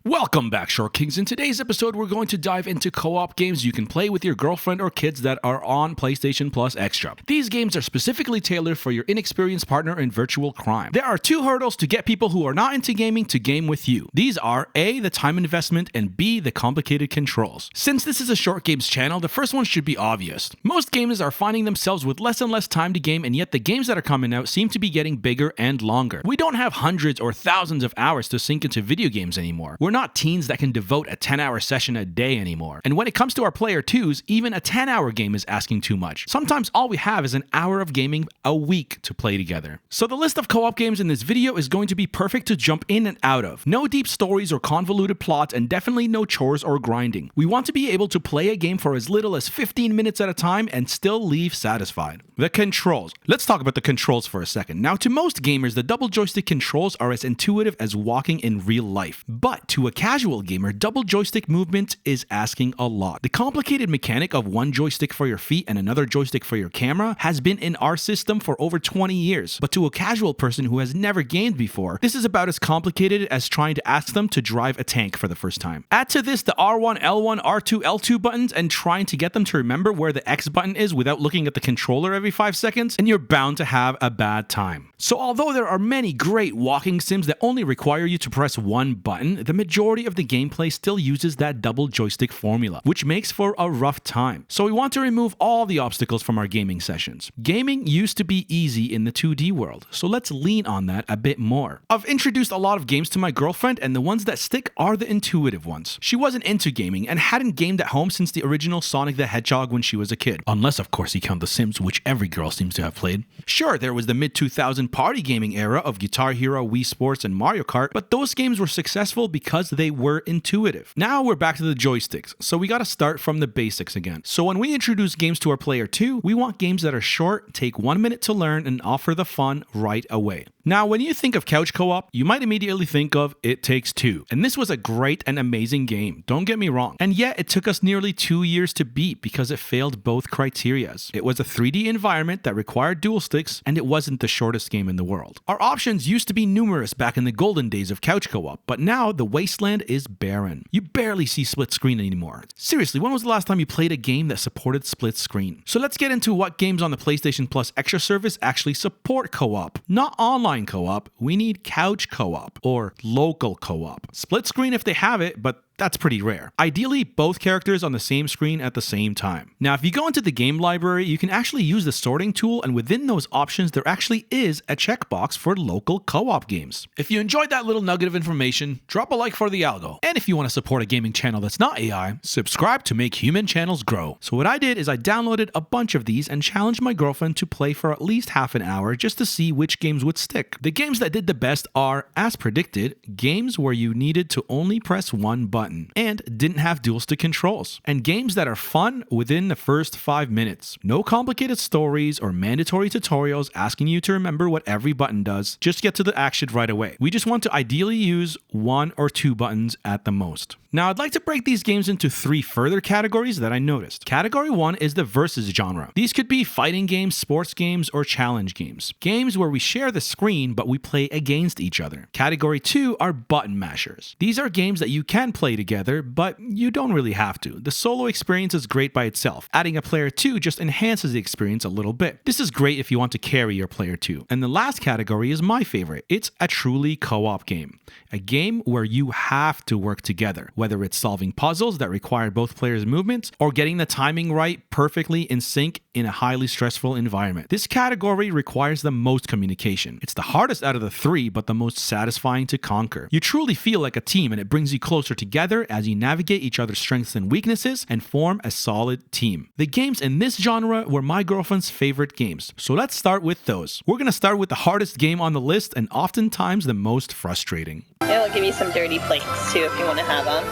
Welcome back, Short Kings. In today's episode, we're going to dive into co-op games you can play with your girlfriend or kids that are on PlayStation Plus Extra. These games are specifically tailored for your inexperienced partner in virtual crime. There are two hurdles to get people who are not into gaming to game with you. These are A, the time investment, and B, the complicated controls. Since this is a Short Games channel, the first one should be obvious. Most gamers are finding themselves with less and less time to game, and yet the games that are coming out seem to be getting bigger and longer. We don't have hundreds or thousands of hours to sink into video games anymore. We're not teens that can devote a 10-hour session a day anymore. And when it comes to our player 2s, even a 10-hour game is asking too much. Sometimes all we have is an hour of gaming a week to play together. So the list of co-op games in this video is going to be perfect to jump in and out of. No deep stories or convoluted plots, and definitely no chores or grinding. We want to be able to play a game for as little as 15 minutes at a time and still leave satisfied. The controls. Let's talk about the controls for a second. Now, to most gamers, the double joystick controls are as intuitive as walking in real life. But to a casual gamer, double joystick movement is asking a lot. The complicated mechanic of one joystick for your feet and another joystick for your camera has been in our system for over 20 years. But to a casual person who has never gamed before, this is about as complicated as trying to ask them to drive a tank for the first time. Add to this the R1, L1, R2, L2 buttons and trying to get them to remember where the X button is without looking at the controller every 5 seconds, and you're bound to have a bad time. So although there are many great walking sims that only require you to press one button, the majority of the gameplay still uses that double joystick formula, which makes for a rough time. So we want to remove all the obstacles from our gaming sessions. Gaming used to be easy in the 2D world, so let's lean on that a bit more. I've introduced a lot of games to my girlfriend, and the ones that stick are the intuitive ones. She wasn't into gaming and hadn't gamed at home since the original Sonic the Hedgehog when she was a kid. Unless, of course, you count The Sims, which every girl seems to have played. Sure, there was the mid-2000 party gaming era of Guitar Hero, Wii Sports, and Mario Kart, but those games were successful because they were intuitive. Now we're back to the joysticks, so we gotta start from the basics again. So when we introduce games to our player 2, we want games that are short, take 1 minute to learn, and offer the fun right away. Now, when you think of couch co-op, you might immediately think of It Takes Two. And this was a great and amazing game, don't get me wrong. And yet, it took us nearly 2 years to beat because it failed both criterias. It was a 3D environment that required dual sticks, and it wasn't the shortest game in the world. Our options used to be numerous back in the golden days of couch co-op, but now the wasteland is barren. You barely see split screen anymore. Seriously, when was the last time you played a game that supported split screen? So let's get into what games on the PlayStation Plus Extra service actually support co-op. Not online co-op, we need couch co-op or local co-op. Split screen if they have it, but that's pretty rare. Ideally, both characters on the same screen at the same time. Now, if you go into the game library, you can actually use the sorting tool, and within those options, there actually is a checkbox for local co-op games. If you enjoyed that little nugget of information, drop a like for the algo. And if you want to support a gaming channel that's not AI, subscribe to make human channels grow. So what I did is I downloaded a bunch of these and challenged my girlfriend to play for at least half an hour just to see which games would stick. The games that did the best are, as predicted, games where you needed to only press one button and didn't have dual stick controls, and games that are fun within the first 5 minutes. No complicated stories or mandatory tutorials asking you to remember what every button does. Just get to the action right away. We just want to ideally use 1 or 2 buttons at the most. Now, I'd like to break these games into 3 further categories that I noticed. Category 1 is the versus genre. These could be fighting games, sports games, or challenge games. Games where we share the screen, but we play against each other. Category 2 are button mashers. These are games that you can play together, but you don't really have to. The solo experience is great by itself. Adding a player 2 just enhances the experience a little bit. This is great if you want to carry your player 2. And the last category is my favorite. It's a truly co-op game. A game where you have to work together, whether it's solving puzzles that require both players' movements or getting the timing right perfectly in sync in a highly stressful environment. This category requires the most communication. It's the hardest out of the 3, but the most satisfying to conquer. You truly feel like a team, and it brings you closer together as you navigate each other's strengths and weaknesses and form a solid team. The games in this genre were my girlfriend's favorite games, so let's start with those. We're gonna start with the hardest game on the list and oftentimes the most frustrating. It'll give you some dirty plates too if you want to have them.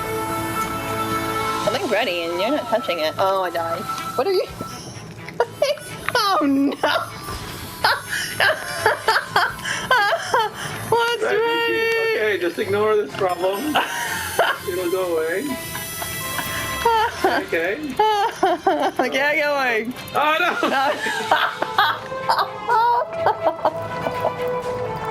Something's ready and you're not touching it. Oh, I died. What are you? Oh no! What's ready? Okay, just ignore this problem. It'll go away. Okay. Get going. Oh no!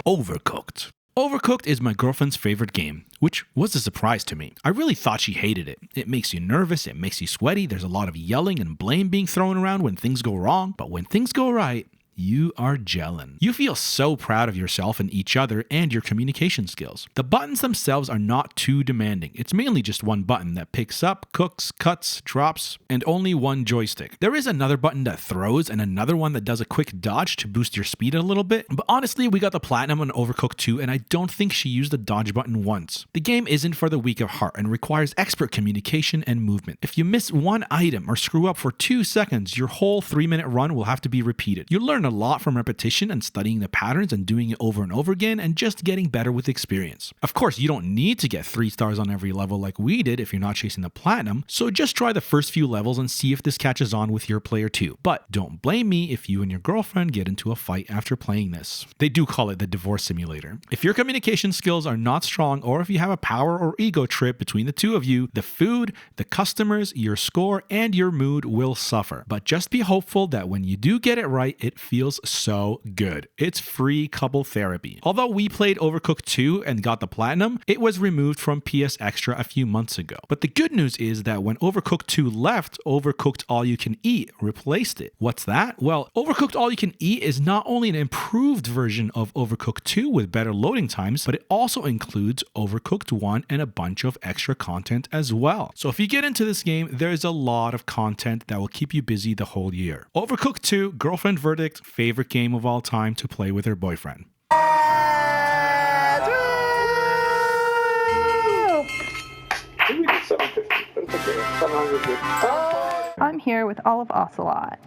Overcooked. Overcooked is my girlfriend's favorite game, which was a surprise to me. I really thought she hated it. It makes you nervous, it makes you sweaty, there's a lot of yelling and blame being thrown around when things go wrong, but when things go right, you are gelling. You feel so proud of yourself and each other and your communication skills. The buttons themselves are not too demanding. It's mainly just one button that picks up, cooks, cuts, drops, and only one joystick. There is another button that throws and another one that does a quick dodge to boost your speed a little bit, but honestly, we got the platinum on Overcooked 2 and I don't think she used the dodge button once. The game isn't for the weak of heart and requires expert communication and movement. If you miss one item or screw up for 2 seconds, your whole 3-minute run will have to be repeated. You learn a lot from repetition and studying the patterns and doing it over and over again and just getting better with experience. Of course, you don't need to get 3 stars on every level like we did if you're not chasing the platinum, so just try the first few levels and see if this catches on with your player too. But don't blame me if you and your girlfriend get into a fight after playing this. They do call it the divorce simulator. If your communication skills are not strong or if you have a power or ego trip between the two of you, the food, the customers, your score, and your mood will suffer. But just be hopeful that when you do get it right, it feels so good. It's free couple therapy. Although we played Overcooked 2 and got the platinum, it was removed from PS Extra a few months ago. But the good news is that when Overcooked 2 left, Overcooked All You Can Eat replaced it. What's that? Well, Overcooked All You Can Eat is not only an improved version of Overcooked 2 with better loading times, but it also includes Overcooked 1 and a bunch of extra content as well. So if you get into this game, there's a lot of content that will keep you busy the whole year. Overcooked 2, girlfriend verdict, favorite game of all time to play with her boyfriend. Maybe we did 750, but it's okay. 750. I'm here with all of Ocelot.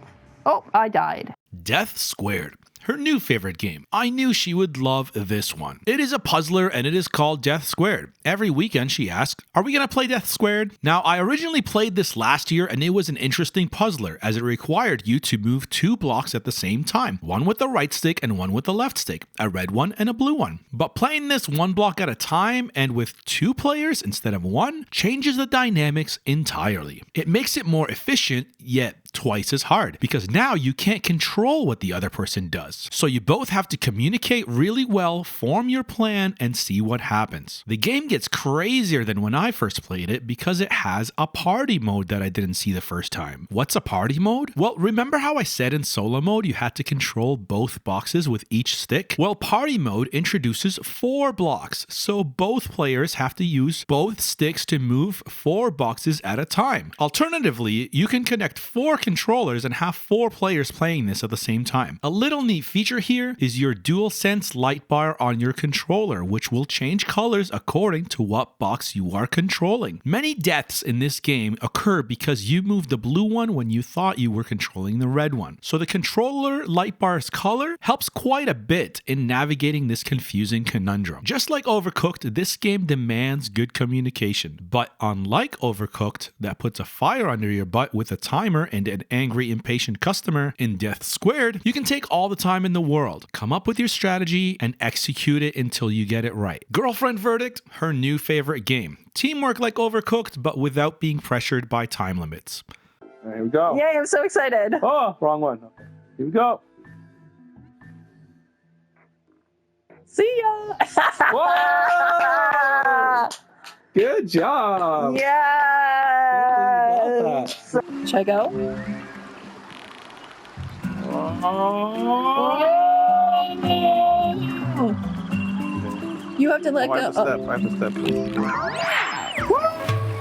Oh, I died. Death Squared. Her new favorite game. I knew she would love this one. It is a puzzler and it is called Death Squared. Every weekend she asks, are we going to play Death Squared? Now, I originally played this last year and it was an interesting puzzler as it required you to move 2 blocks at the same time. One with the right stick and one with the left stick. A red one and a blue one. But playing this 1 block at a time and with 2 players instead of 1 changes the dynamics entirely. It makes it more efficient, yet twice as hard because now you can't control what the other person does. So you both have to communicate really well, form your plan, and see what happens. The game gets crazier than when I first played it because it has a party mode that I didn't see the first time. What's a party mode? Well, remember how I said in solo mode you had to control both boxes with each stick? Well, party mode introduces 4 blocks, so both players have to use both sticks to move 4 boxes at a time. Alternatively, you can connect 4 controllers and have 4 players playing this at the same time. A little neat feature here is your DualSense light bar on your controller, which will change colors according to what box you are controlling. Many deaths in this game occur because you moved the blue one when you thought you were controlling the red one. So the controller light bar's color helps quite a bit in navigating this confusing conundrum. Just like Overcooked, this game demands good communication. But unlike Overcooked, that puts a fire under your butt with a timer and an angry, impatient customer, in Death Squared, you can take all the time in the world, come up with your strategy, and execute it until you get it right. Girlfriend verdict, her new favorite game. Teamwork like Overcooked, but without being pressured by time limits. Here we go. Yay, I'm so excited. Oh, wrong one. Here we go. See ya. Whoa! Good job. Yes. Should I go? Oh. You have to let Wipe go. the step, please.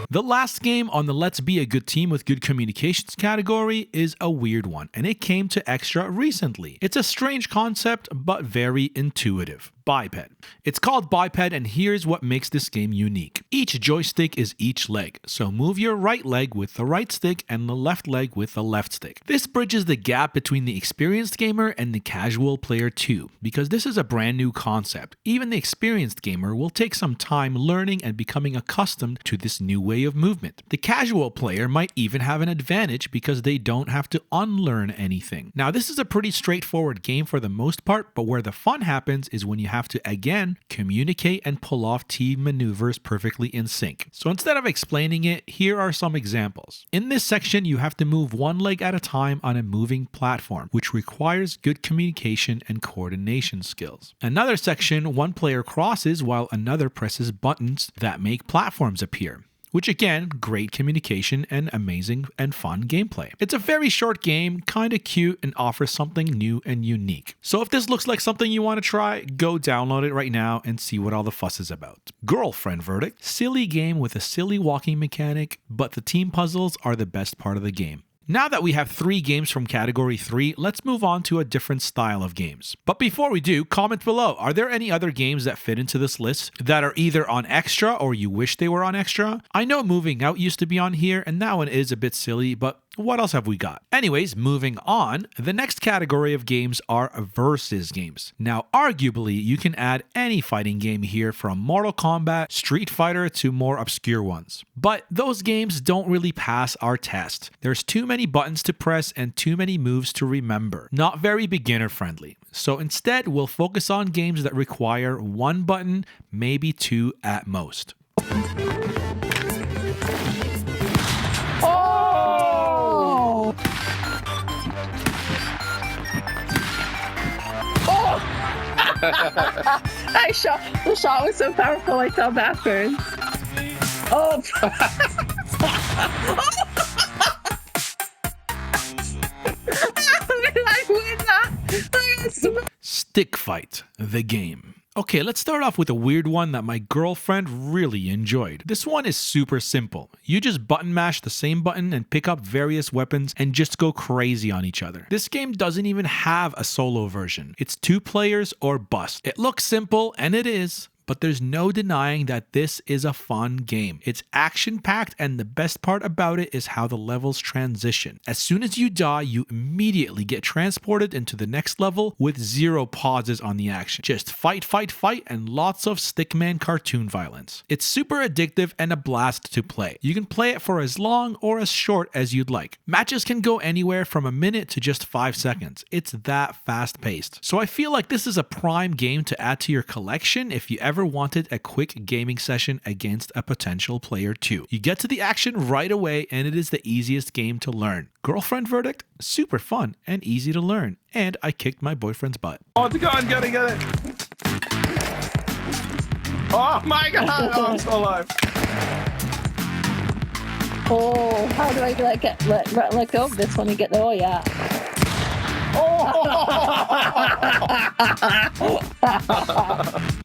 The last game on the Let's Be a Good Team with Good Communications category is a weird one, and it came to Extra recently. It's a strange concept, but very intuitive. BIPED. It's called BIPED, and here's what makes this game unique. Each joystick is each leg, so move your right leg with the right stick and the left leg with the left stick. This bridges the gap between the experienced gamer and the casual player too, because this is a brand new concept. Even the experienced gamer will take some time learning and becoming accustomed to this new way of movement. The casual player might even have an advantage because they don't have to unlearn anything. Now, this is a pretty straightforward game for the most part, but where the fun happens is when you have have to again communicate and pull off team maneuvers perfectly in sync. So instead of explaining it, here are some examples. In this section, you have to move one leg at a time on a moving platform, which requires good communication and coordination skills. Another section, one player crosses while another presses buttons that make platforms appear, which again, great communication and amazing and fun gameplay. It's a very short game, kind of cute, and offers something new and unique. So if this looks like something you want to try, go download it right now and see what all the fuss is about. Girlfriend Verdict, silly game with a silly walking mechanic, but the team puzzles are the best part of the game. Now that we have 3 games from category 3, let's move on to a different style of games. But before we do, comment below, are there any other games that fit into this list that are either on extra or you wish they were on extra? I know Moving Out used to be on here and that one is a bit silly, but what else have we got? Anyways, moving on, the next category of games are versus games. Now, arguably, you can add any fighting game here from Mortal Kombat, Street Fighter to more obscure ones. But those games don't really pass our test. There's too many buttons to press and too many moves to remember. Not very beginner friendly. So instead, we'll focus on games that require 1 button, maybe 2 at most. The shot was so powerful I fell backwards. Oh! Did I win that? Stick Fight, the game. Okay, let's start off with a weird one that my girlfriend really enjoyed. This one is super simple. You just button mash the same button and pick up various weapons and just go crazy on each other. This game doesn't even have a solo version. It's 2 players or bust. It looks simple, and it is, but there's no denying that this is a fun game. It's action-packed, and the best part about it is how the levels transition. As soon as you die, you immediately get transported into the next level with 0 pauses on the action. Just fight, fight, fight, and lots of stickman cartoon violence. It's super addictive and a blast to play. You can play it for as long or as short as you'd like. Matches can go anywhere from a minute to just 5 seconds. It's that fast-paced. So I feel like this is a prime game to add to your collection if you ever wanted a quick gaming session against a potential player too. You get to the action right away and it is the easiest game to learn. Girlfriend Verdict, super fun and easy to learn. And I kicked my boyfriend's butt. Oh, it's gone. Get it. Oh my god. Oh, I'm so alive. Oh, how do I let go of this one and get the... Oh, yeah.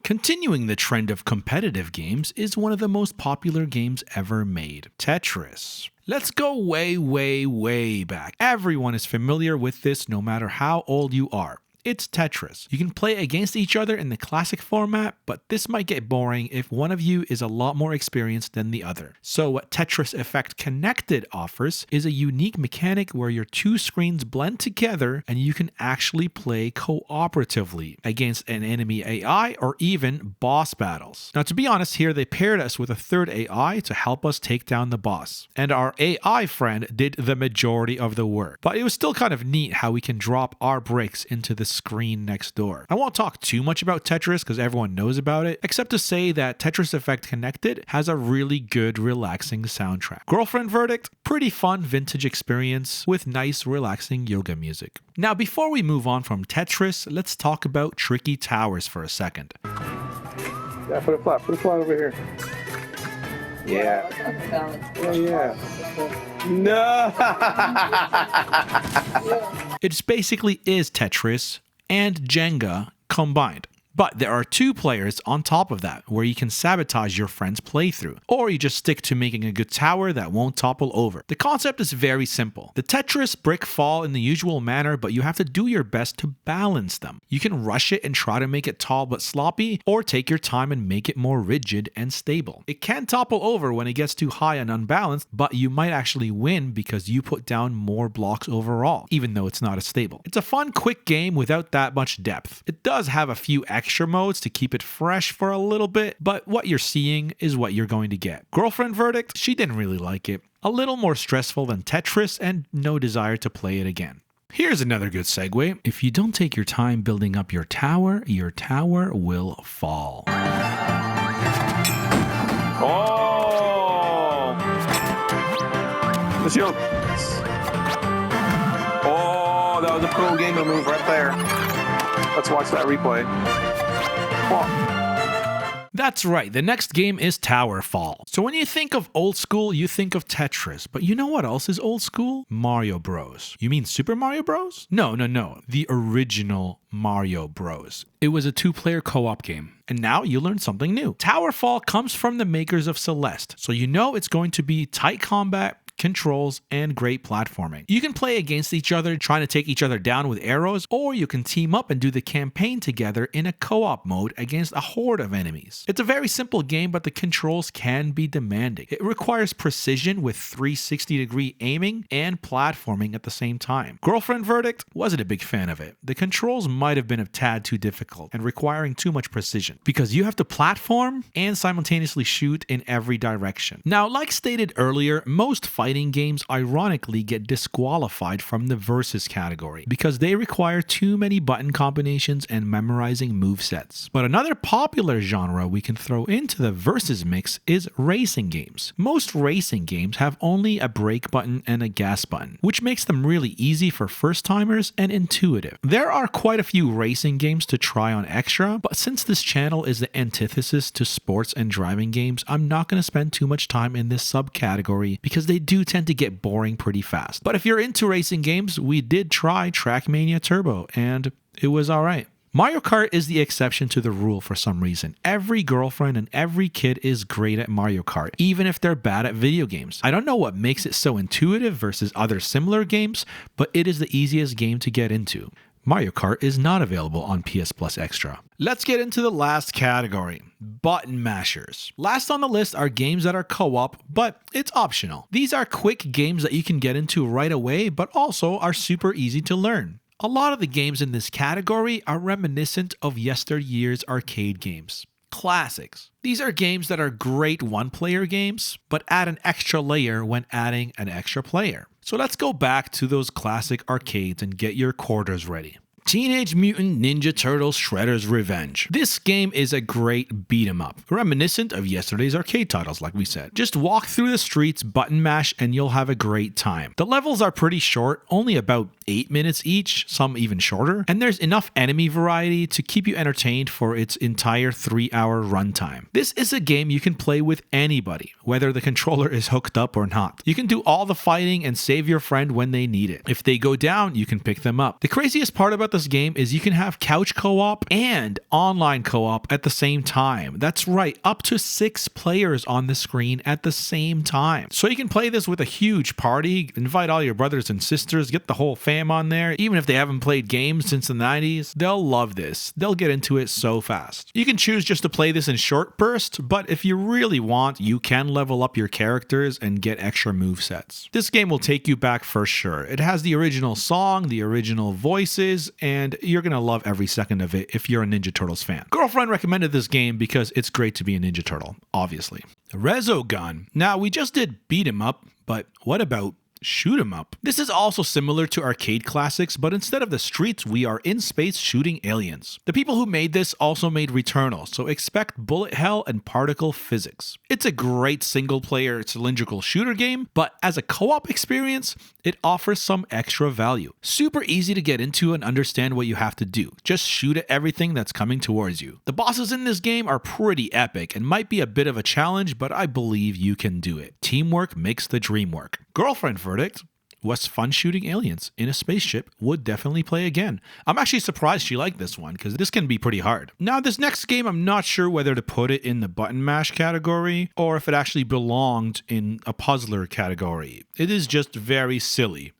Continuing the trend of competitive games is one of the most popular games ever made, Tetris. Let's go way, way, way back. Everyone is familiar with this no matter how old you are. It's Tetris. You can play against each other in the classic format, but this might get boring if one of you is a lot more experienced than the other. So what Tetris Effect Connected offers is a unique mechanic where your 2 screens blend together and you can actually play cooperatively against an enemy AI or even boss battles. Now to be honest here, they paired us with a 3rd AI to help us take down the boss. And our AI friend did the majority of the work. But it was still kind of neat how we can drop our bricks into the screen next door. I won't talk too much about Tetris because everyone knows about it, except to say that Tetris Effect Connected has a really good, relaxing soundtrack. Girlfriend Verdict, pretty fun vintage experience with nice, relaxing yoga music. Now, before we move on from Tetris, let's talk about Tricky Towers for a second. Yeah, put it flat over here. Yeah. Oh, yeah. No! It basically is Tetris and Jenga combined. But there are 2 players on top of that, where you can sabotage your friend's playthrough, or you just stick to making a good tower that won't topple over. The concept is very simple. The Tetris brick fall in the usual manner, but you have to do your best to balance them. You can rush it and try to make it tall but sloppy, or take your time and make it more rigid and stable. It can topple over when it gets too high and unbalanced, but you might actually win because you put down more blocks overall, even though it's not as stable. It's a fun, quick game without that much depth. It does have a few extra modes to keep it fresh for a little bit, but what you're seeing is what you're going to get. Girlfriend Verdict, she didn't really like it. A little more stressful than Tetris and no desire to play it again. Here's another good segue. If you don't take your time building up your tower will fall. Oh! The shield. Oh, that was a pro gamer move right there. Let's watch that replay. Oh. That's right, the next game is TOWERFALL. So when you think of old school, you think of Tetris. But you know what else is old school? Mario Bros. You mean Super Mario Bros? No. The original Mario Bros. It was a 2-player co-op game. And now you learn something new. TOWERFALL comes from the makers of Celeste. So you know it's going to be tight combat, controls, and great platforming. You can play against each other, trying to take each other down with arrows, or you can team up and do the campaign together in a co-op mode against a horde of enemies. It's a very simple game, but the controls can be demanding. It requires precision with 360-degree aiming and platforming at the same time. Girlfriend verdict? Wasn't a big fan of it. The controls might have been a tad too difficult and requiring too much precision because you have to platform and simultaneously shoot in every direction. Now, like stated earlier, most fighting games ironically get disqualified from the versus category because they require too many button combinations and memorizing movesets. But another popular genre we can throw into the versus mix is racing games. Most racing games have only a brake button and a gas button, which makes them really easy for first timers and intuitive. There are quite a few racing games to try on Extra, but since this channel is the antithesis to sports and driving games, I'm not going to spend too much time in this subcategory because they do tend to get boring pretty fast. But if you're into racing games, we did try Trackmania Turbo and it was alright. Mario Kart is the exception to the rule for some reason. Every girlfriend and every kid is great at Mario Kart, even if they're bad at video games. I don't know what makes it so intuitive versus other similar games, but it is the easiest game to get into. Mario Kart is not available on PS Plus Extra. Let's get into the last category, button mashers. Last on the list are games that are co-op, but it's optional. These are quick games that you can get into right away, but also are super easy to learn. A lot of the games in this category are reminiscent of yesteryear's arcade games. Classics. These are games that are great one-player games, but add an extra layer when adding an extra player. So let's go back to those classic arcades and get your quarters ready. Teenage Mutant Ninja Turtles Shredder's Revenge. This game is a great beat 'em up, reminiscent of yesterday's arcade titles like we said. Just walk through the streets, button mash, and you'll have a great time. The levels are pretty short, only about 8 minutes each, some even shorter, and there's enough enemy variety to keep you entertained for its entire 3-hour runtime. This is a game you can play with anybody, whether the controller is hooked up or not. You can do all the fighting and save your friend when they need it. If they go down, you can pick them up. The craziest part about this game is you can have couch co-op and online co-op at the same time. That's right, up to 6 players on the screen at the same time. So you can play this with a huge party, invite all your brothers and sisters, get the whole fam on there. Even if they haven't played games since the 90s, they'll love this. They'll get into it so fast. You can choose just to play this in short bursts, but if you really want, you can level up your characters and get extra movesets. This game will take you back for sure. It has the original song, the original voices, and you're gonna love every second of it if you're a Ninja Turtles fan. Girlfriend recommended this game because it's great to be a Ninja Turtle, obviously. RESOGUN. Now, we just did beat 'em up, but what about shoot 'em up? This is also similar to arcade classics, but instead of the streets, we are in space shooting aliens. The people who made this also made Returnal, so expect bullet hell and particle physics. It's a great single-player cylindrical shooter game, but as a co-op experience, it offers some extra value. Super easy to get into and understand what you have to do. Just shoot at everything that's coming towards you. The bosses in this game are pretty epic and might be a bit of a challenge, but I believe you can do it. Teamwork makes the dream work. Girlfriend verdict was fun shooting aliens in a spaceship, would definitely play again. I'm actually surprised she liked this one because this can be pretty hard. Now this next game, I'm not sure whether to put it in the button mash category or if it actually belonged in a puzzler category. It is just very silly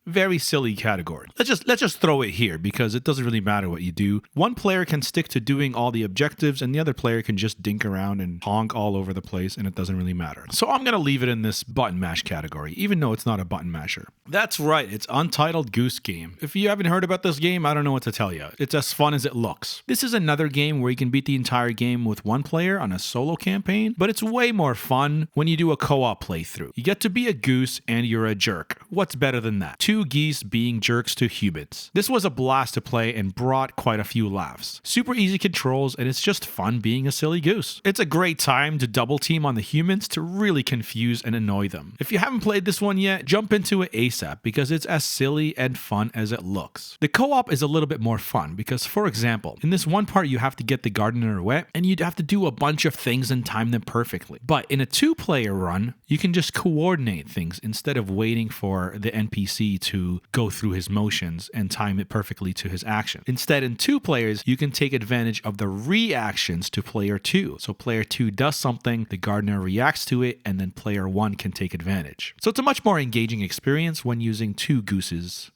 category. Let's just throw it here because it doesn't really matter what you do. One player can stick to doing all the objectives and the other player can just dink around and honk all over the place and it doesn't really matter. So I'm going to leave it in this button mash category, even though it's not a button masher. That's That's right, it's Untitled Goose Game. If you haven't heard about this game, I don't know what to tell you. It's as fun as it looks. This is another game where you can beat the entire game with one player on a solo campaign, but it's way more fun when you do a co-op playthrough. You get to be a goose and you're a jerk. What's better than that? Two geese being jerks to humans. This was a blast to play and brought quite a few laughs. Super easy controls, and it's just fun being a silly goose. It's a great time to double team on the humans to really confuse and annoy them. If you haven't played this one yet, jump into it ASAP because it's as silly and fun as it looks. The co-op is a little bit more fun because, for example, in this one part you have to get the gardener wet and you'd have to do a bunch of things and time them perfectly. But in a two-player run, you can just coordinate things instead of waiting for the NPC to go through his motions and time it perfectly to his action. Instead, in two players, you can take advantage of the reactions to player two. So player two does something, the gardener reacts to it, and then player one can take advantage. So it's a much more engaging experience when using two geese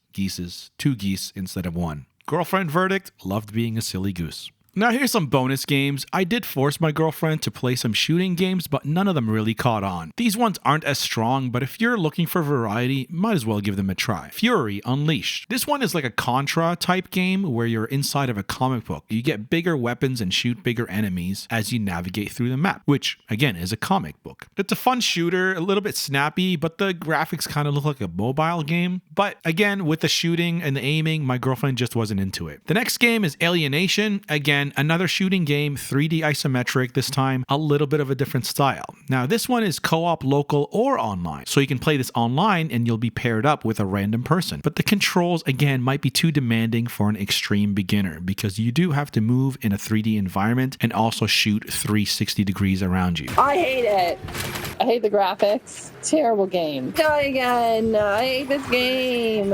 instead of one. Girlfriend verdict, loved being a silly goose. Now here's some bonus games. I did force my girlfriend to play some shooting games, but none of them really caught on. These ones aren't as strong, but if you're looking for variety, might as well give them a try. Fury Unleashed. This one is like a Contra type game where you're inside of a comic book. You get bigger weapons and shoot bigger enemies as you navigate through the map, which again is a comic book. It's a fun shooter, a little bit snappy, but the graphics kind of look like a mobile game. But again, with the shooting and the aiming, my girlfriend just wasn't into it. The next game is Alienation. Again, another shooting game, 3D isometric, this time a little bit of a different style. Now this one is co-op, local, or online. So you can play this online and you'll be paired up with a random person. But the controls, again, might be too demanding for an extreme beginner because you do have to move in a 3D environment and also shoot 360 degrees around you. I hate it. I hate the graphics. Terrible game. Die again. I hate this game.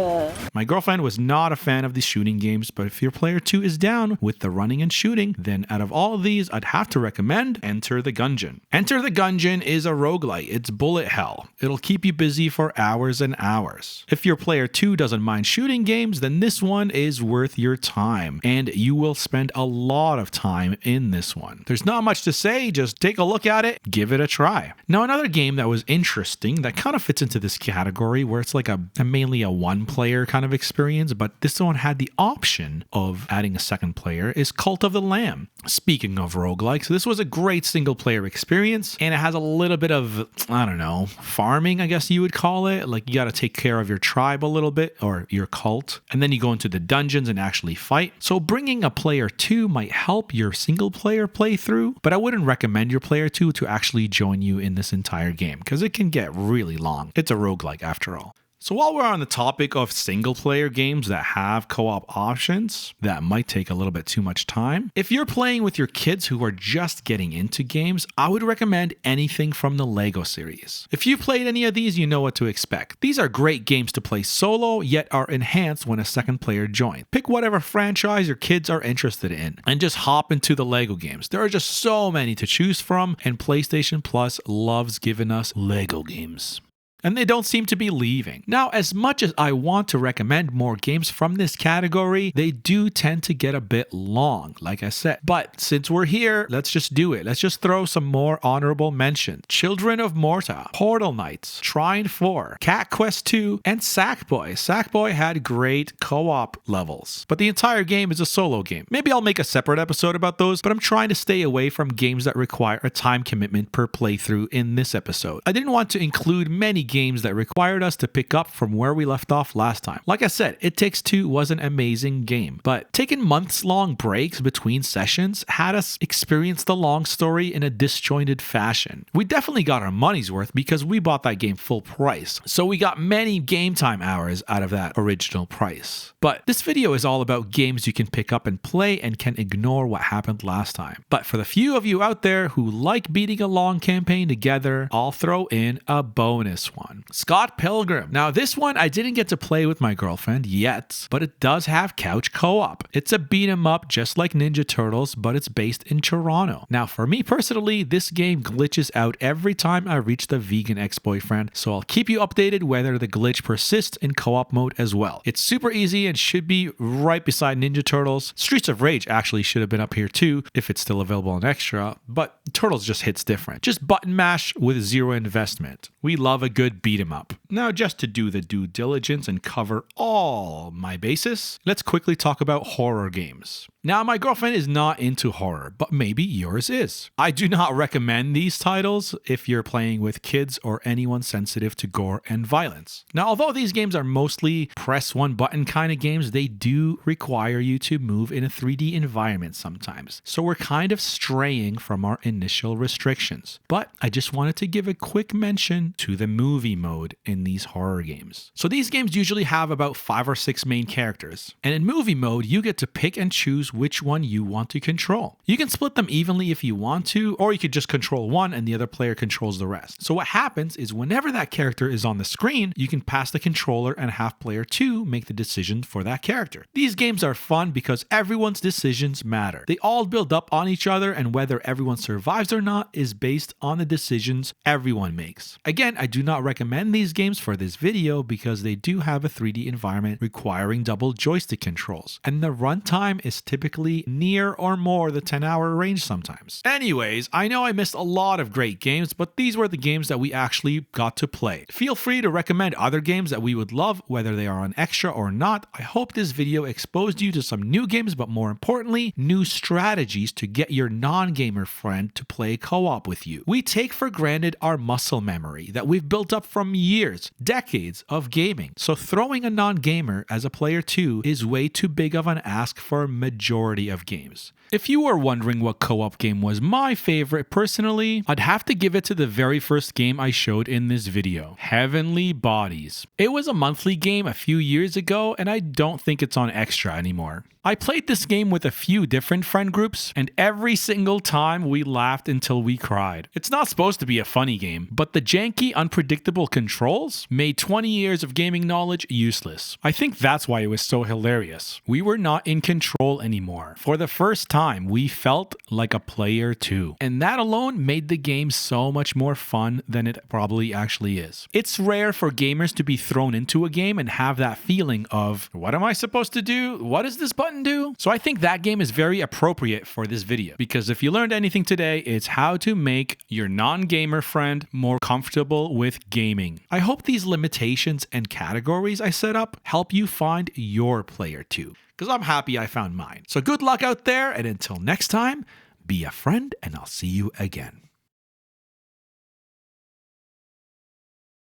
My girlfriend was not a fan of the shooting games, but if your player 2 is down with the running and shooting, then out of all of these, I'd have to recommend Enter the Gungeon. Enter the Gungeon is a roguelite. It's bullet hell. It'll keep you busy for hours and hours. If your player 2 doesn't mind shooting games, then this one is worth your time, and you will spend a lot of time in this one. There's not much to say, just take a look at it, give it a try. Now, another game that was interesting that kind of fits into this category where it's like mainly a one-player kind of experience, but this one had the option of adding a second player, is Cult of the Lamb. Speaking of roguelikes, this was a great single-player experience, and it has a little bit of, I don't know, farming, I guess you would call it. Like, you got to take care of your tribe a little bit, or your cult, and then you go into the dungeons and actually fight. So bringing a player 2 might help your single-player playthrough, but I wouldn't recommend your player 2 to actually join you in this entire game, because it can get really long. It's a roguelike after all. So while we're on the topic of single-player games that have co-op options that might take a little bit too much time, if you're playing with your kids who are just getting into games, I would recommend anything from the LEGO series. If you've played any of these, you know what to expect. These are great games to play solo, yet are enhanced when a second player joins. Pick whatever franchise your kids are interested in, and just hop into the LEGO games. There are just so many to choose from, and PlayStation Plus loves giving us LEGO games. And they don't seem to be leaving. Now, as much as I want to recommend more games from this category, they do tend to get a bit long, like I said. But since we're here, let's just do it. Let's just throw some more honorable mentions. Children of Morta, Portal Knights, Trine 4, Cat Quest 2, and Sackboy. Sackboy had great co-op levels, but the entire game is a solo game. Maybe I'll make a separate episode about those, but I'm trying to stay away from games that require a time commitment per playthrough in this episode. I didn't want to include many games that required us to pick up from where we left off last time. Like I said, It Takes Two was an amazing game, but taking months-long breaks between sessions had us experience the long story in a disjointed fashion. We definitely got our money's worth because we bought that game full price, so we got many game time hours out of that original price. But this video is all about games you can pick up and play and can ignore what happened last time. But for the few of you out there who like beating a long campaign together, I'll throw in a bonus one. Scott Pilgrim. Now this one I didn't get to play with my girlfriend yet, but it does have couch co-op. It's a beat 'em up just like Ninja Turtles, but it's based in Toronto. Now for me personally, this game glitches out every time I reach the vegan ex-boyfriend, so I'll keep you updated whether the glitch persists in co-op mode as well. It's super easy and should be right beside Ninja Turtles. Streets of Rage actually should have been up here too if it's still available on Extra, but Turtles just hits different. Just button mash with zero investment. We love a good good beat 'em up. Now, just to do the due diligence and cover all my bases, let's quickly talk about horror games. Now, my girlfriend is not into horror, but maybe yours is. I do not recommend these titles if you're playing with kids or anyone sensitive to gore and violence. Now, although these games are mostly press one button kind of games, they do require you to move in a 3D environment sometimes. So we're kind of straying from our initial restrictions. But I just wanted to give a quick mention to the movie mode in these horror games. So these games usually have about 5 or 6 main characters. And in movie mode, you get to pick and choose which one you want to control. You can split them evenly if you want to, or you could just control one and the other player controls the rest. So what happens is whenever that character is on the screen, you can pass the controller and have player 2 make the decision for that character. These games are fun because everyone's decisions matter. They all build up on each other, and whether everyone survives or not is based on the decisions everyone makes. Again, I do not recommend these games for this video because they do have a 3D environment requiring double joystick controls, and the runtime is typically near or more the 10-hour range sometimes. Anyways, I know I missed a lot of great games, but these were the games that we actually got to play. Feel free to recommend other games that we would love, whether they are on Extra or not. I hope this video exposed you to some new games, but more importantly, new strategies to get your non-gamer friend to play co-op with you. We take for granted our muscle memory that we've built up from years, decades of gaming. So throwing a non-gamer as a player too is way too big of an ask for a majority of games. If you were wondering what co-op game was my favorite personally, I'd have to give it to the very first game I showed in this video, Heavenly Bodies. It was a monthly game a few years ago, and I don't think it's on Extra anymore. I played this game with a few different friend groups, and every single time we laughed until we cried. It's not supposed to be a funny game, but the janky, unpredictable controls made 20 years of gaming knowledge useless. I think that's why it was so hilarious. We were not in control anymore. For the first time, we felt like a player too. And that alone made the game so much more fun than it probably actually is. It's rare for gamers to be thrown into a game and have that feeling of, what am I supposed to do? What does this button do? So I think that game is very appropriate for this video, because if you learned anything today, it's how to make your non-gamer friend more comfortable with gaming. I hope these limitations and categories I set up help you find your player too, because I'm happy I found mine. So good luck out there, and until next time, be a friend, and I'll see you again.